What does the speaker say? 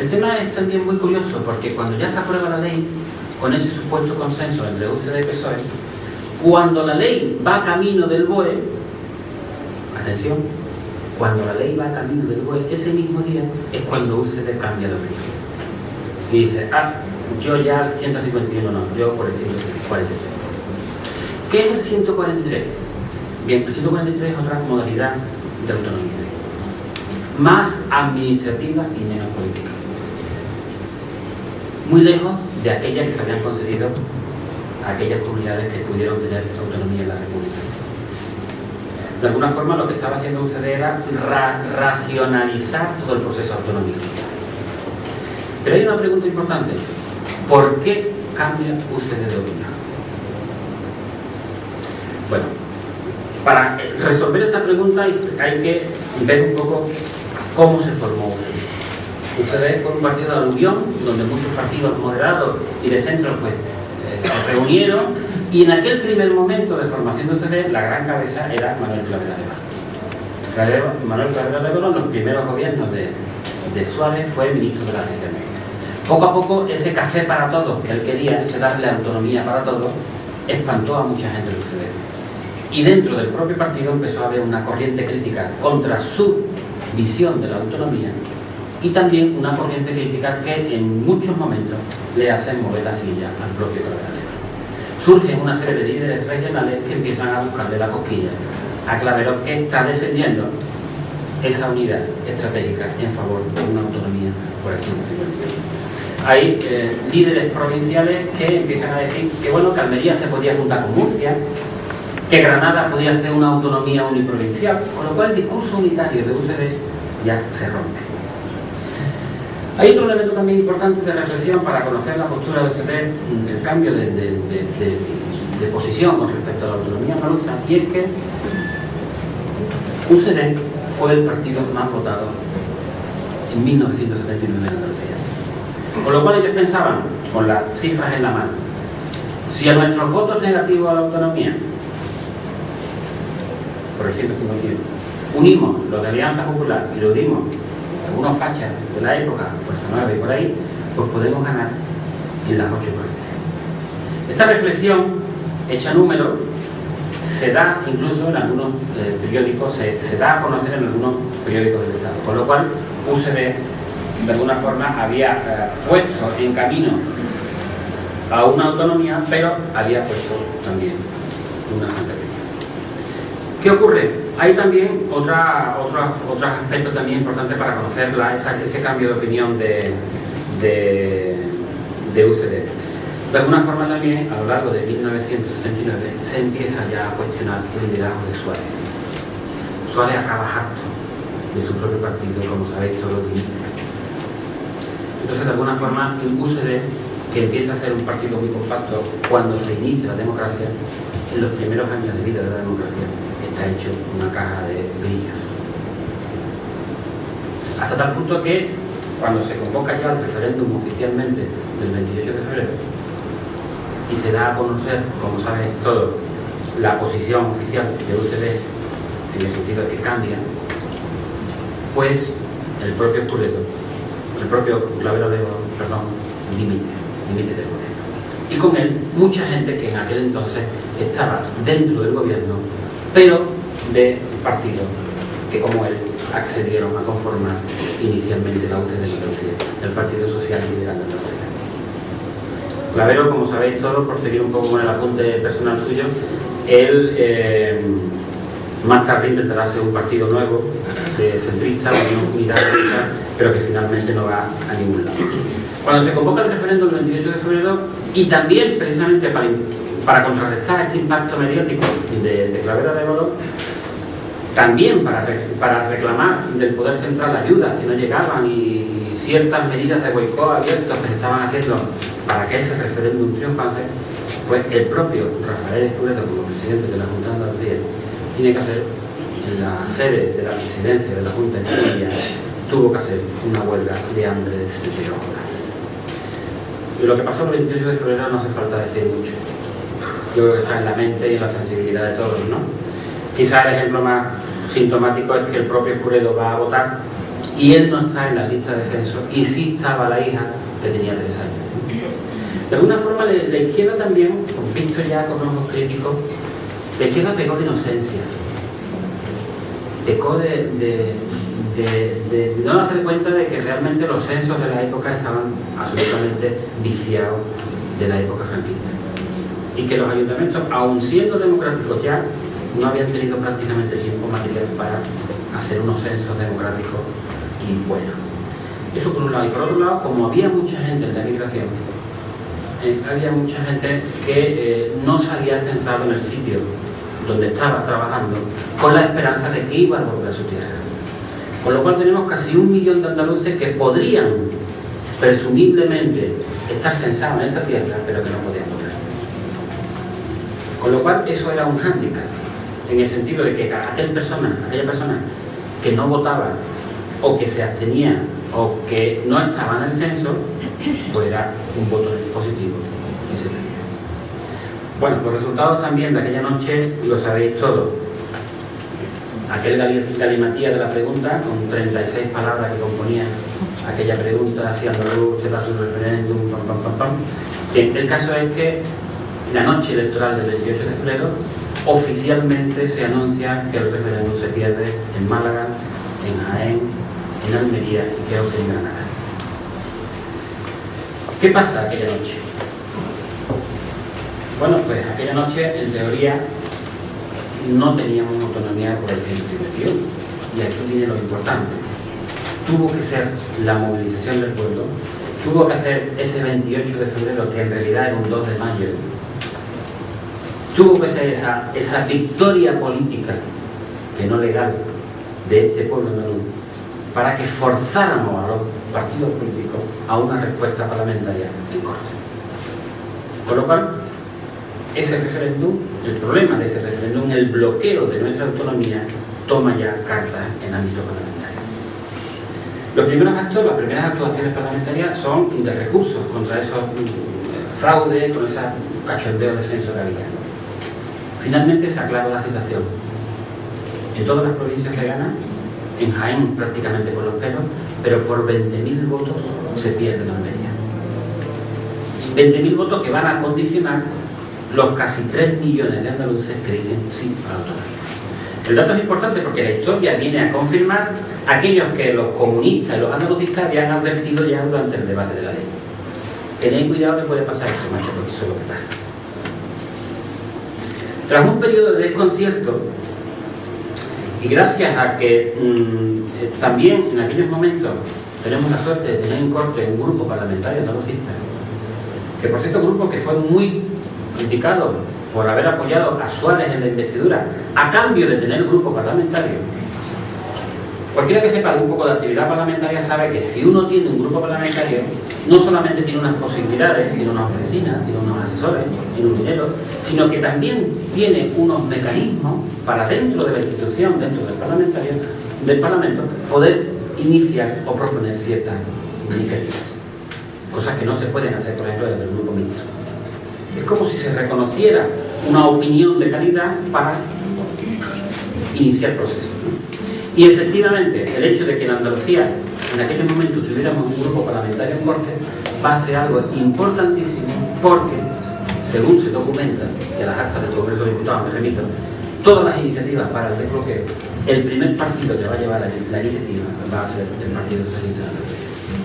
El tema es también muy curioso porque cuando ya se aprueba la ley, con ese supuesto consenso entre UCD y PSOE, cuando la ley va camino del BOE, atención, cuando la ley va camino del BOE, ese mismo día es cuando UCD cambia de opinión. Y dice, yo ya al 151 no, yo por el 143. ¿Qué es el 143? Bien, el 143 es otra modalidad de autonomía, más administrativa y menos política. Muy lejos de aquella que se habían concedido a aquellas comunidades que pudieron tener autonomía en la República. De alguna forma lo que estaba haciendo UCD era racionalizar todo el proceso autonómico. Pero hay una pregunta importante. ¿Por qué cambia UCD de opinión? Bueno, para resolver esta pregunta hay que ver un poco cómo se formó UCD. UCD fue un partido de aluvión donde muchos partidos moderados y de centro se reunieron, y en aquel primer momento de formación de UCD la gran cabeza era Manuel Clavera Levarón. Manuel Clavera Levarón, en los primeros gobiernos de Suárez, fue ministro de la región. Poco a poco ese café para todos que él quería, ese darle autonomía para todos, espantó a mucha gente de UCD. Y dentro del propio partido empezó a haber una corriente crítica contra su visión de la autonomía, y también una corriente crítica que en muchos momentos le hacen mover la silla al propio Clavera Levarón. Surgen una serie de líderes regionales que empiezan a buscarle la cosquilla a Clavero, que está defendiendo esa unidad estratégica en favor de una autonomía por el 151. Hay líderes provinciales que empiezan a decir que bueno, que Almería se podía juntar con Murcia, que Granada podía ser una autonomía uniprovincial, con lo cual el discurso unitario de UCD ya se rompe. Hay otro elemento también importante de reflexión para conocer la postura de UCD, el cambio de posición con respecto a la autonomía andaluza, y es que UCD fue el partido más votado en 1979 en Andalucía. Con lo cual ellos pensaban, con las cifras en la mano, si a nuestros votos negativos a la autonomía, por el 151, unimos los de Alianza Popular y lo unimos algunos fachas de la época, Fuerza Nueva y por ahí, pues podemos ganar en las 8 provincias. Esta reflexión, hecha número, se da incluso en algunos periódicos, se da a conocer en algunos periódicos del Estado, con lo cual UCD de alguna forma había puesto en camino a una autonomía, pero había puesto también una santería. ¿Qué ocurre? Hay también otros aspectos también importantes para conocer ese cambio de opinión de UCD. De alguna forma también, a lo largo de 1979, se empieza ya a cuestionar el liderazgo de Suárez. Suárez acaba harto de su propio partido, como sabéis, todo lo dimite. Entonces, de alguna forma, el UCD, que empieza a ser un partido muy compacto cuando se inicia la democracia, en los primeros años de vida de la democracia, está hecho una caja de grillos. Hasta tal punto que, cuando se convoca ya el referéndum oficialmente del 28 de febrero, y se da a conocer, como sabéis todos, la posición oficial de UCD, en el sentido de que cambia, pues el propio Clavera Levarón, dimite del gobierno. Y con él, mucha gente que en aquel entonces estaba dentro del gobierno, pero de partidos que, como él, accedieron a conformar inicialmente la UCD de Andalucía, el Partido Social y Liberal de Andalucía. Clavero, como sabéis todos, por seguir un poco con el apunte personal suyo, él más tarde intentará hacer un partido nuevo, centrista, unidad, pero que finalmente no va a ningún lado. Cuando se convoca el referéndum el 28 de febrero, y también precisamente para contrarrestar este impacto mediático de Clavera Levarón, también para reclamar del Poder Central ayudas que no llegaban y ciertas medidas de boicot abiertos que se estaban haciendo para que ese referéndum triunfase, pues el propio Rafael Escudero, como presidente de la Junta de Andalucía, tiene que hacer, en la sede de la presidencia de la Junta en Sevilla, tuvo que hacer una huelga de hambre de 72 horas. Y lo que pasó el 28 de febrero no hace falta decir mucho. Yo creo que está en la mente y en la sensibilidad de todos, ¿no? Quizá el ejemplo más sintomático es que el propio Escudero va a votar y él no está en la lista de censo, y sí estaba la hija que tenía 3 años. De alguna forma la izquierda también, visto ya con ojos críticos, la izquierda pecó de inocencia, pecó de no darse cuenta de que realmente los censos de la época estaban absolutamente viciados de la época franquista, y que los ayuntamientos, aun siendo democráticos ya, no habían tenido prácticamente tiempo material para hacer unos censos democráticos y buenos. Eso por un lado. Y por otro lado, como había mucha gente en la migración, había mucha gente que no se había censado en el sitio donde estaba trabajando, con la esperanza de que iba a volver a su tierra. Con lo cual tenemos casi 1 millón de andaluces que podrían presumiblemente estar censados en esta tierra, pero que no podían votar. Con lo cual eso era un hándicap, en el sentido de que aquella persona que no votaba, o que se abstenía, o que no estaba en el censo, pues era un voto positivo y se tenía. Bueno, los resultados también de aquella noche lo sabéis todos. Aquel galimatías de la pregunta, con 36 palabras que componían aquella pregunta, si andaluz, se da su referéndum, pam, pam, pam, pam. Bien, el caso es que la noche electoral del 28 de febrero oficialmente se anuncia que el referéndum se pierde en Málaga, en Jaén, en Almería y creo que en Granada. ¿Qué pasa aquella noche? Bueno, pues aquella noche, en teoría, no teníamos autonomía por el 151. Y aquí viene lo importante. Tuvo que ser la movilización del pueblo, tuvo que hacer ese 28 de febrero, que en realidad era un 2 de mayo, tuvo que ser esa victoria política, que no legal, de este pueblo andaluz, para que forzáramos a los partidos políticos a una respuesta parlamentaria en corte. Con lo cual, ese referéndum, el problema de ese referéndum, el bloqueo de nuestra autonomía, toma ya cartas en ámbito parlamentario. Los primeros actos, las primeras actuaciones parlamentarias son de recursos contra esos fraudes, con ese cachondeo de censo que había. Finalmente se aclara la situación. En todas las provincias se gana, en Jaén prácticamente por los pelos, pero por 20.000 votos se pierde la Almería. 20.000 votos que van a condicionar los casi 3 millones de andaluces que dicen sí a la autonomía. El dato es importante porque la historia viene a confirmar aquellos que los comunistas y los andalucistas habían advertido ya durante el debate de la ley. Tened cuidado que puede pasar esto, macho, porque eso es lo que pasa. Tras un periodo de desconcierto, y gracias a que también en aquellos momentos tenemos la suerte de tener en corte un grupo parlamentario andalucista, que por cierto grupo que fue muy criticado por haber apoyado a Suárez en la investidura a cambio de tener grupo parlamentario. Cualquiera que sepa de un poco de actividad parlamentaria sabe que si uno tiene un grupo parlamentario, no solamente tiene unas posibilidades, tiene unas oficinas, tiene unos asesores, tiene un dinero, sino que también tiene unos mecanismos para dentro de la institución, dentro del Parlamento, poder iniciar o proponer ciertas iniciativas. Cosas que no se pueden hacer, por ejemplo, desde el grupo mixto. Es como si se reconociera una opinión de calidad para iniciar procesos. Y efectivamente, el hecho de que en Andalucía en aquellos momentos tuviéramos un grupo parlamentario en corte va a ser algo importantísimo porque, según se documenta, y a las actas del Congreso de Diputados me remito, todas las iniciativas para el desbloqueo, el primer partido que va a llevar la iniciativa va a ser el Partido Socialista de Andalucía.